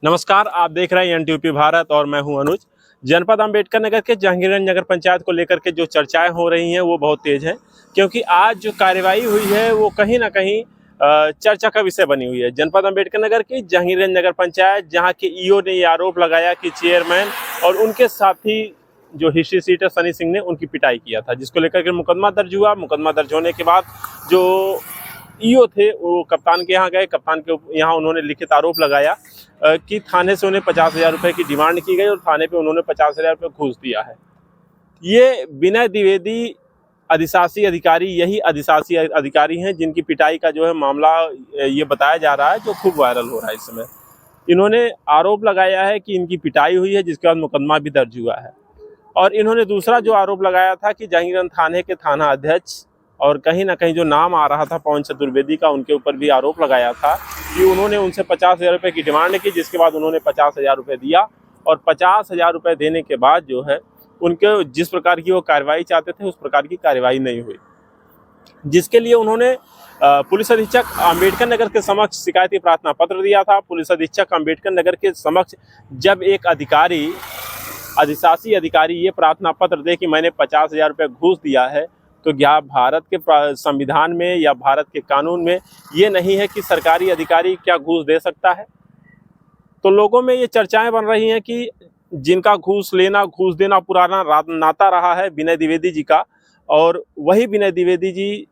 नमस्कार, आप देख रहे हैं एनटीयूपी भारत और मैं हूं अनुज। जनपद अंबेडकर नगर के जहांगीरगंज नगर पंचायत को लेकर के जो चर्चाएं हो रही हैं वो बहुत तेज हैं, क्योंकि आज जो कार्यवाही हुई है वो कहीं ना कहीं चर्चा का विषय बनी हुई है। जनपद अंबेडकर नगर की जहांगीरगंज नगर पंचायत, जहां के ईओ ने ये आरोप लगाया कि चेयरमैन और उनके साथी जो हिस्ट्री सीटर सनी सिंह ने उनकी पिटाई किया था, जिसको लेकर के मुकदमा दर्ज हुआ। मुकदमा दर्ज होने के बाद जो ईओ थे वो कप्तान के यहाँ गए। कप्तान के यहाँ उन्होंने लिखित आरोप लगाया कि थाने से उन्हें 50,000 रुपये की डिमांड की गई और थाने पे उन्होंने 50,000 रुपये घूस दिया है। ये विनय द्विवेदी अधिशासी अधिकारी, यही अधिशासी अधिकारी हैं जिनकी पिटाई का जो है मामला ये बताया जा रहा है, जो खूब वायरल हो रहा है इस समय। इन्होंने आरोप लगाया है कि इनकी पिटाई हुई है, जिसके बाद मुकदमा भी दर्ज हुआ है। और इन्होंने दूसरा जो आरोप लगाया था कि जहांगीरगंज थाने के थाना अध्यक्ष और कहीं ना कहीं जो नाम आ रहा था पवन चतुर्वेदी का, उनके ऊपर भी आरोप लगाया था कि उन्होंने उनसे 50,000 रुपये की डिमांड की, जिसके बाद उन्होंने 50,000 रुपये दिया और 50,000 रुपये देने के बाद जो है उनके जिस प्रकार की वो कार्रवाई चाहते थे उस प्रकार की कार्रवाई नहीं हुई, जिसके लिए उन्होंने पुलिस अधीक्षक अंबेडकर नगर के समक्ष शिकायती प्रार्थना पत्र दिया था। पुलिस अधीक्षक अंबेडकर नगर के समक्ष जब एक अधिकारी, अधिशासी अधिकारी ये प्रार्थना पत्र दे कि मैंने 50,000 रुपये घूस दिया है, तो क्या भारत के संविधान में या भारत के कानून में ये नहीं है कि सरकारी अधिकारी क्या घूस दे सकता है? तो लोगों में ये चर्चाएं बन रही हैं कि जिनका घूस लेना, घूस देना पुराना नाता रहा है विनय द्विवेदी जी का, और वही विनय द्विवेदी जी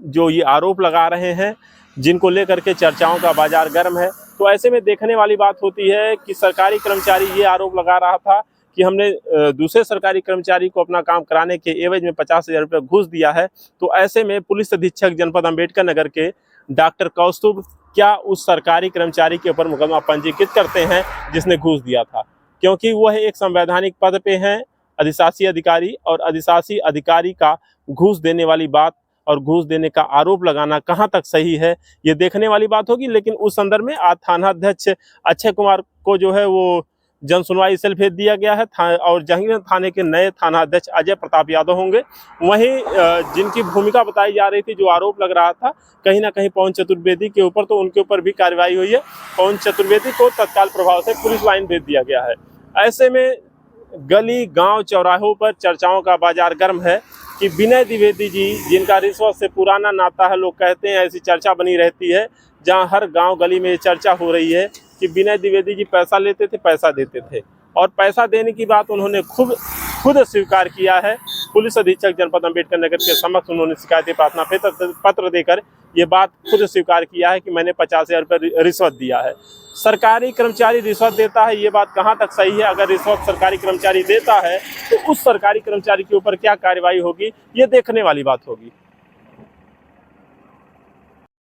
जो ये आरोप लगा रहे हैं, जिनको लेकर के चर्चाओं का बाजार गर्म है। तो ऐसे में देखने वाली बात होती है कि सरकारी कर्मचारी ये आरोप लगा रहा था कि हमने दूसरे सरकारी कर्मचारी को अपना काम कराने के एवज में 50,000 रुपये घूस दिया है। तो ऐसे में पुलिस अधीक्षक जनपद अंबेडकर नगर के डॉक्टर कौस्तुभ क्या उस सरकारी कर्मचारी के ऊपर मुकदमा पंजीकृत करते हैं जिसने घूस दिया था, क्योंकि वह एक संवैधानिक पद पे हैं, अधिशासी अधिकारी, और अधिशासी अधिकारी का घूस देने वाली बात और घूस देने का आरोप लगाना कहाँ तक सही है, ये देखने वाली बात होगी। लेकिन उस संदर्भ में आज थाना अध्यक्ष अक्षय कुमार को जो है वो जन सुनवाई सेल भेज दिया गया है और जहांगीरगंज थाने के नए थाना अध्यक्ष अजय प्रताप यादव होंगे। वहीं जिनकी भूमिका बताई जा रही थी, जो आरोप लग रहा था कहीं ना कहीं पवन चतुर्वेदी के ऊपर, तो उनके ऊपर भी कार्रवाई हुई है। पवन चतुर्वेदी को तत्काल प्रभाव से पुलिस लाइन भेज दिया गया है। ऐसे में गली, गांव, चौराहों पर चर्चाओं का बाजार गर्म है कि विनय द्विवेदी जी, जिनका रिश्वत से पुराना नाता है, लोग कहते हैं, ऐसी चर्चा बनी रहती है जहां हर गांव गली में ये चर्चा हो रही है कि विनय द्विवेदी जी पैसा लेते थे, पैसा देते थे, और पैसा देने की बात उन्होंने खुद स्वीकार किया है। पुलिस अधीक्षक जनपद अंबेडकर नगर के समक्ष उन्होंने शिकायती प्रार्थना पत्र देकर ये बात खुद स्वीकार किया है कि मैंने 50,000 रुपये रिश्वत दिया है। सरकारी कर्मचारी रिश्वत देता है, ये बात कहाँ तक सही है? अगर रिश्वत सरकारी कर्मचारी देता है तो उस सरकारी कर्मचारी के ऊपर क्या कार्रवाई होगी, ये देखने वाली बात होगी।